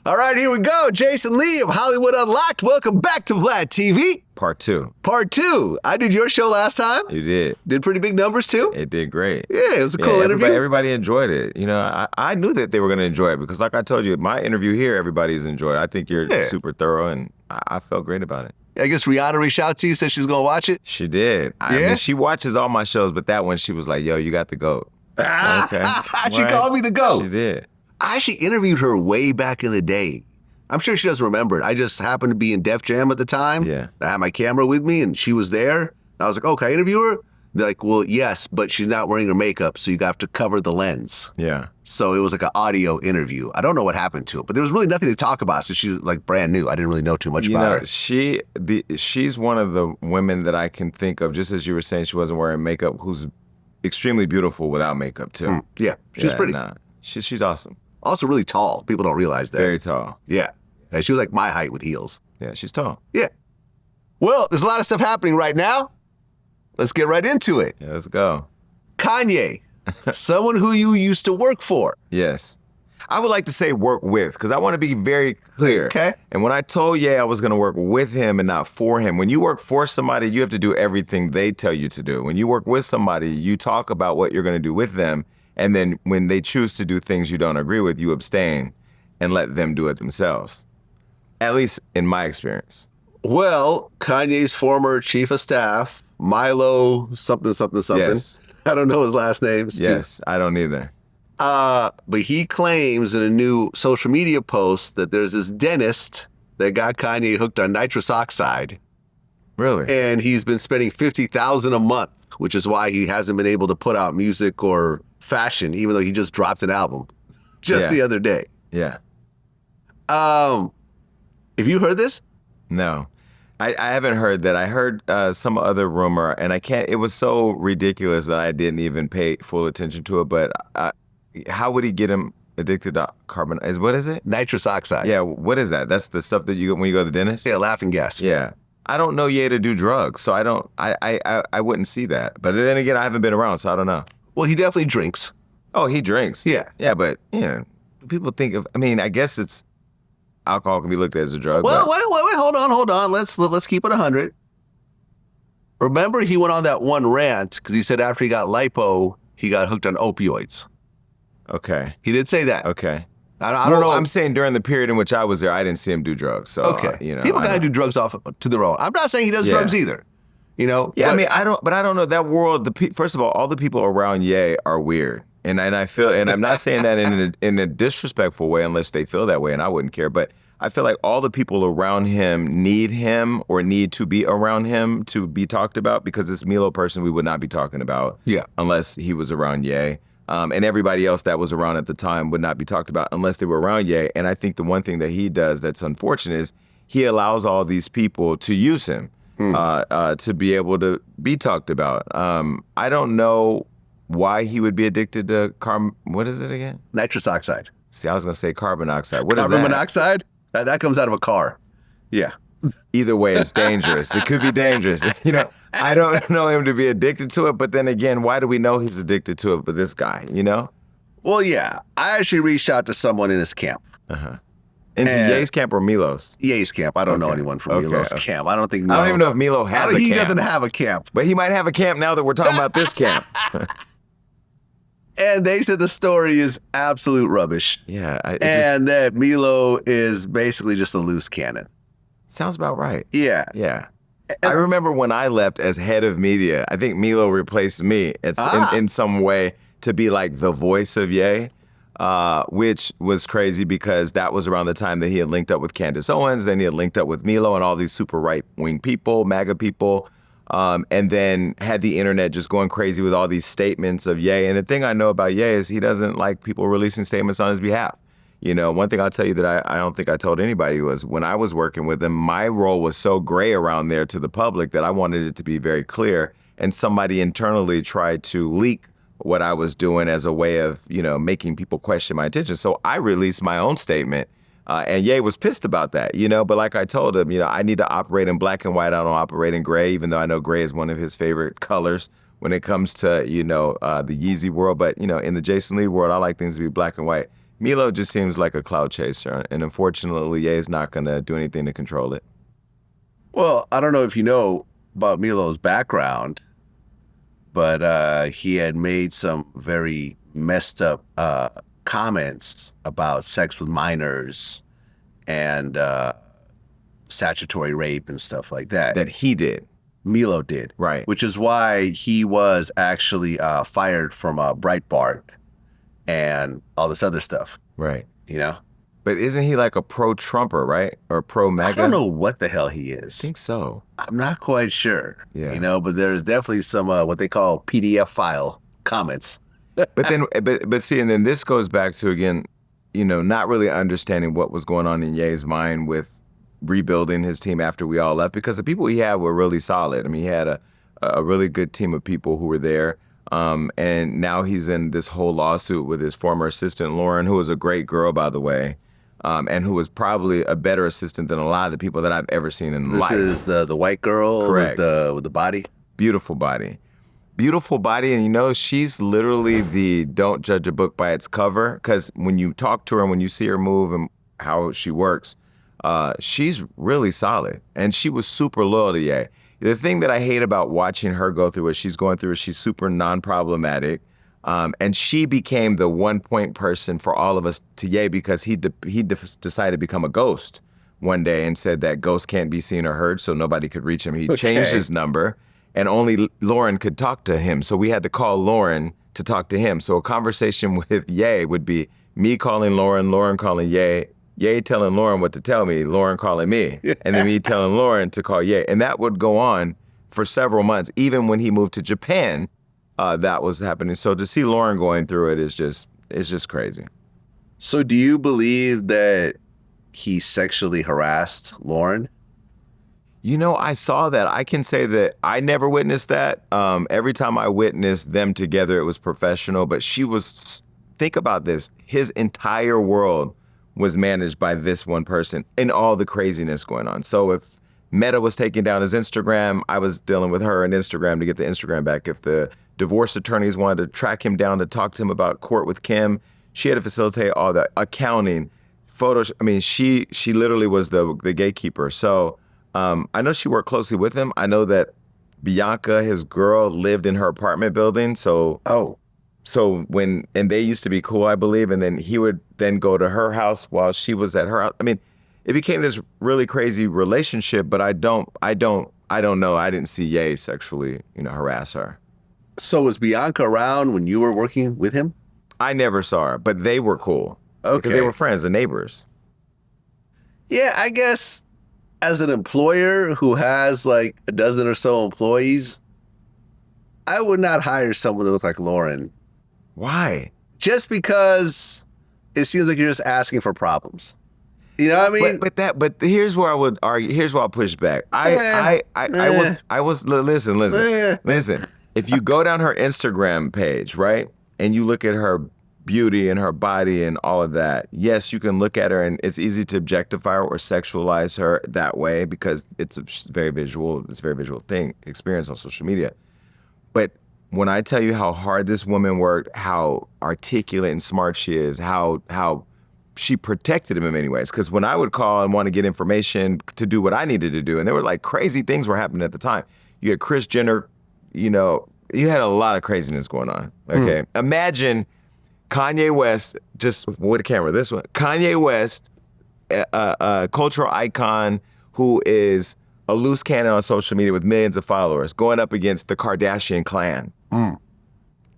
All right, here we go. Jason Lee of Hollywood Unlocked. Welcome back to Vlad TV. Part 2. Part 2. I did your show last time. You did. Did pretty big numbers too. It did great. Yeah, it was a cool interview. Everybody enjoyed it. You know, I knew that they were going to enjoy it because like I told you, my interview here, everybody's enjoyed it. I think you're super thorough and I felt great about it. I guess Rihanna reached out to you, said she was going to watch it. She did. I mean, she watches all my shows, but that one she was like, yo, you got the GOAT. So, okay. She called me the GOAT. She did. I actually interviewed her way back in the day. I'm sure she doesn't remember it. I just happened to be in Def Jam at the time. Yeah. I had my camera with me, and she was there. I was like, oh, can I interview her? They're like, well, yes, but she's not wearing her makeup, so you have to cover the lens. Yeah. So it was like an audio interview. I don't know what happened to it, but there was really nothing to talk about, so she was like brand new. I didn't really know too much about her. She's one of the women that I can think of, just as you were saying she wasn't wearing makeup, who's extremely beautiful without makeup, too. Yeah, she's pretty. Nah, she's awesome. Also really tall. People don't realize that. Very tall. Yeah. She was like my height with heels. Yeah, she's tall. Yeah. Well, there's a lot of stuff happening right now. Let's get right into it. Yeah, let's go. Kanye, someone who you used to work for. Yes. I would like to say work with, because I want to be very clear. Okay. And when I told Ye I was going to work with him and not for him, when you work for somebody, you have to do everything they tell you to do. When you work with somebody, you talk about what you're going to do with them, and then when they choose to do things you don't agree with, you abstain and let them do it themselves. At least in my experience. Well, Kanye's former chief of staff, Milo something. Yes. I don't know his last name. Yes, I don't either. But he claims in a new social media post that there's this dentist that got Kanye hooked on nitrous oxide. Really? And he's been spending $50,000 a month, which is why he hasn't been able to put out music or fashion, even though he just dropped an album just the other day. Yeah. Have you heard this? No. I haven't heard that. I heard some other rumor, and it was so ridiculous that I didn't even pay full attention to it, but how would he get him addicted to carbon? What is it? Nitrous oxide. Yeah, what is that? That's the stuff that you get when you go to the dentist? Yeah, laughing gas. Yeah. I don't know Ye to do drugs, so I wouldn't see that. But then again, I haven't been around, so I don't know. Well, he definitely drinks. Oh, he drinks. Yeah. Yeah, but, people think of, I guess it's, alcohol can be looked at as a drug. Well, wait, hold on. Let's keep it 100. Remember, he went on that one rant because he said after he got lipo, he got hooked on opioids. Okay. He did say that. Okay. I don't know. I'm saying during the period in which I was there, I didn't see him do drugs. So, okay. People got to do drugs off to their own. I'm not saying he does drugs either. Yeah, I don't know that world. First of all the people around Ye are weird. And I feel, and I'm not saying that in a disrespectful way unless they feel that way, and I wouldn't care. But I feel like all the people around him need him or need to be around him to be talked about, because this Milo person we would not be talking about unless he was around Ye. And everybody else that was around at the time would not be talked about unless they were around Ye. And I think the one thing that he does that's unfortunate is he allows all these people to use him to be able to be talked about. I don't know why he would be addicted to what is it again? Nitrous oxide. See, I was going to say carbon monoxide. What is that? Carbon monoxide? That comes out of a car. Yeah. Either way, it's dangerous. It could be dangerous. I don't know him to be addicted to it, but then again, why do we know he's addicted to it with this guy, Well, yeah. I actually reached out to someone in his camp. Into Ye's camp or Milo's? Ye's camp. I don't know anyone from Milo's camp. I don't think I don't even know if Milo has a camp. He doesn't have a camp. But he might have a camp now that we're talking about this camp. And they said the story is absolute rubbish. Yeah. That Milo is basically just a loose cannon. Sounds about right. Yeah. Yeah. I remember when I left as head of media, I think Milo replaced me in some way to be like the voice of Ye, which was crazy because that was around the time that he had linked up with Candace Owens, then he had linked up with Milo and all these super right-wing people, MAGA people, and then had the internet just going crazy with all these statements of Ye. And the thing I know about Ye is he doesn't like people releasing statements on his behalf. One thing I'll tell you that I don't think I told anybody was when I was working with him, my role was so gray around there to the public that I wanted it to be very clear. And somebody internally tried to leak what I was doing as a way of, making people question my intentions. So I released my own statement. And Ye was pissed about that, but like I told him, I need to operate in black and white. I don't operate in gray, even though I know gray is one of his favorite colors when it comes to, the Yeezy world. But, in the Jason Lee world, I like things to be black and white. Milo just seems like a cloud chaser, and unfortunately, Ye is not going to do anything to control it. Well, I don't know if you know about Milo's background, but he had made some very messed up comments about sex with minors and statutory rape and stuff like that. That he did. Milo did. Right. Which is why he was actually fired from Breitbart and all this other stuff. Right. You know? But isn't he like a pro-Trumper, right? Or pro-MAGA? I don't know what the hell he is. I think so. I'm not quite sure. Yeah. You know, but there's definitely some what they call PDF file comments. But then, but see, and then this goes back to, again, you know, not really understanding what was going on in Ye's mind with rebuilding his team after we all left, because the people he had were really solid. I mean, he had a really good team of people who were there. And now he's in this whole lawsuit with his former assistant, Lauren, who was a great girl, by the way. And who was probably a better assistant than a lot of the people that I've ever seen in life. This is the white girl. Correct. With the body? Beautiful body. Beautiful body, and you know, she's literally the don't judge a book by its cover, because when you talk to her and when you see her move and how she works, she's really solid. And she was super loyal to Ye. The thing that I hate about watching her go through what she's going through is she's super non-problematic. And she became the one-point person for all of us to Ye, because he decided to become a ghost one day and said that ghosts can't be seen or heard, so nobody could reach him. He changed his number, and only Lauren could talk to him. So we had to call Lauren to talk to him. So a conversation with Ye would be me calling Lauren, Lauren calling Ye, Ye telling Lauren what to tell me, Lauren calling me, and then me telling Lauren to call Ye. And that would go on for several months. Even when he moved to Japan, that was happening. So to see Lauren going through it is just crazy. So do you believe that he sexually harassed Lauren? You know, I saw that. I can say that I never witnessed that. Every time I witnessed them together, it was professional. But think about this. His entire world was managed by this one person and all the craziness going on. So if Meta was taking down his Instagram, I was dealing with her and Instagram to get the Instagram back. If the divorce attorneys wanted to track him down to talk to him about court with Kim, she had to facilitate all the accounting, photos. I mean, she literally was the gatekeeper. So I know she worked closely with him. I know that Bianca, his girl, lived in her apartment building. So and they used to be cool, I believe. And then he would then go to her house while she was at her house. I mean, it became this really crazy relationship, but I don't know. I didn't see Ye sexually, harass her. So was Bianca around when you were working with him? I never saw her, but they were cool. Okay. Because they were friends and neighbors. Yeah, I guess as an employer who has like a dozen or so employees, I would not hire someone that looked like Lauren. Why? Just because it seems like you're just asking for problems. You know what I mean? But here's where I would argue. Here's where I'll push back. Listen. If you go down her Instagram page, right, and you look at her beauty and her body and all of that, yes, you can look at her and it's easy to objectify her or sexualize her that way because it's a very visual experience on social media. But when I tell you how hard this woman worked, how articulate and smart she is, how she protected him in many ways. Because when I would call and want to get information to do what I needed to do, and there were like crazy things were happening at the time. You had Kris Jenner, you had a lot of craziness going on. Okay, Imagine Kanye West, just with a camera, this one. Kanye West, a cultural icon who is a loose cannon on social media with millions of followers, going up against the Kardashian clan.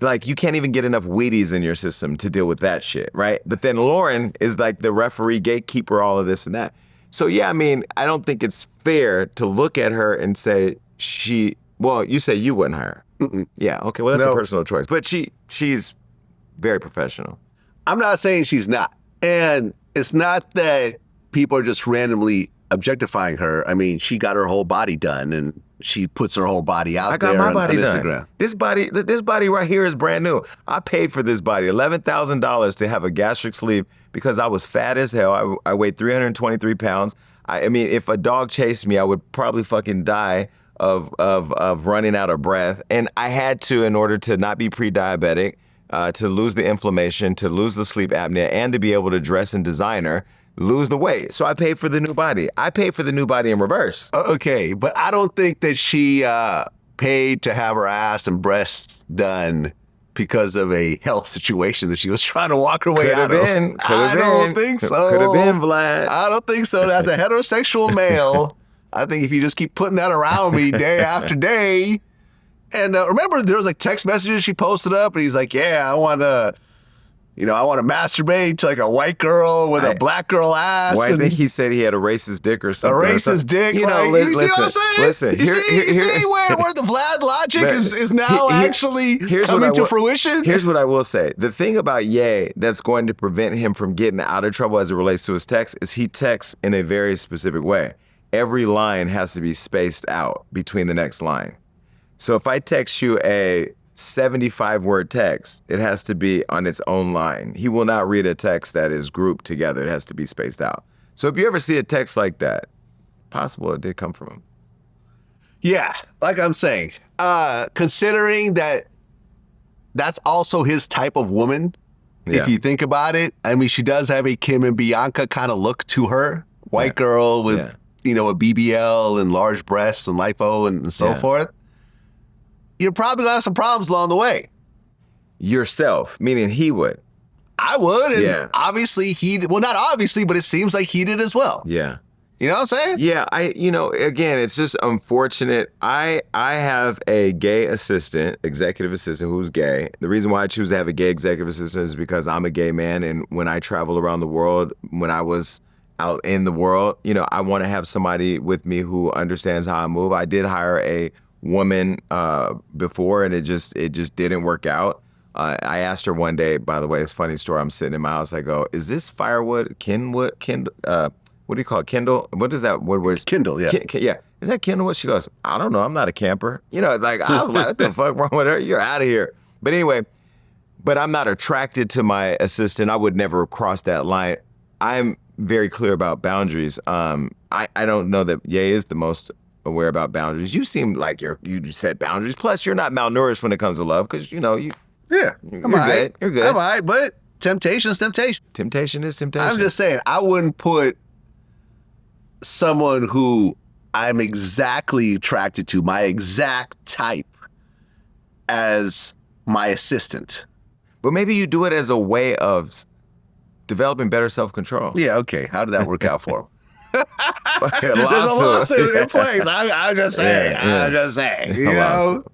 Like, you can't even get enough Wheaties in your system to deal with that shit, right? But then Lauren is like the referee, gatekeeper, all of this and that. So yeah, I mean, I don't think it's fair to look at her and say you say you wouldn't hire her. Yeah, okay, well, that's a personal choice. But she's very professional. I'm not saying she's not. And it's not that people are just randomly objectifying her. I mean, she got her whole body done and she puts her whole body out there on Instagram. This body right here is brand new. I paid for this body, $11,000 to have a gastric sleeve because I was fat as hell. I weighed 323 pounds. I mean, if a dog chased me, I would probably fucking die of running out of breath. And I had to, in order to not be pre-diabetic, to lose the inflammation, to lose the sleep apnea, and to be able to dress in designer, lose the weight. So I paid for the new body. I paid for the new body in reverse. Okay, but I don't think that she paid to have her ass and breasts done because of a health situation that she was trying to walk her way out of. I don't think so. Could have been, Vlad. I don't think so. As a heterosexual male, I think if you just keep putting that around me day after day, and remember there was like text messages she posted up, and he's like, "Yeah, I want to masturbate to like a white girl with a black girl ass." Well, I think he said he had a racist dick or something. A racist dick. You know, you see what I'm saying? Listen. You see where the Vlad logic is now actually coming to fruition? Here's what I will say. The thing about Ye that's going to prevent him from getting out of trouble as it relates to his text is he texts in a very specific way. Every line has to be spaced out between the next line. So if I text you a 75-word text, it has to be on its own line. He will not read a text that is grouped together. It has to be spaced out. So if you ever see a text like that, possible it did come from him. Yeah, like I'm saying, considering that that's also his type of woman, if you think about it, I mean, she does have a Kim and Bianca kind of look to her. White girl with, a BBL and large breasts and lipo and so forth. You're probably going to have some problems along the way. Yourself, meaning he would. I would. And obviously not obviously, but it seems like he did as well. Yeah. You know what I'm saying? Yeah. Again, it's just unfortunate. I have a gay executive assistant who's gay. The reason why I choose to have a gay executive assistant is because I'm a gay man. And when I travel around the world, when I was out in the world, I want to have somebody with me who understands how I move. I did hire a woman before, and it just didn't work out. I asked her one day, by the way, it's a funny story. I'm sitting in my house. I go, "Is this firewood, Kindle? What do you call it? Kindle? What is that word? Kindle, yeah. Yeah. Is that Kindle? What? She goes, "I don't know. I'm not a camper." I was like, what the fuck wrong with her? You're out of here. But anyway, I'm not attracted to my assistant. I would never cross that line. I'm very clear about boundaries. I don't know that Ye is the most aware about boundaries. You seem like you set boundaries. Plus, you're not malnourished when it comes to love because you're good. You're good. I'm all right, but temptation is temptation. Temptation is temptation. I'm just saying, I wouldn't put someone who I'm exactly attracted to, my exact type, as my assistant. But maybe you do it as a way of developing better self-control. Yeah, okay. How did that work out for him? Fucking There's a lawsuit in place. I'm just saying. I'm just saying. You know?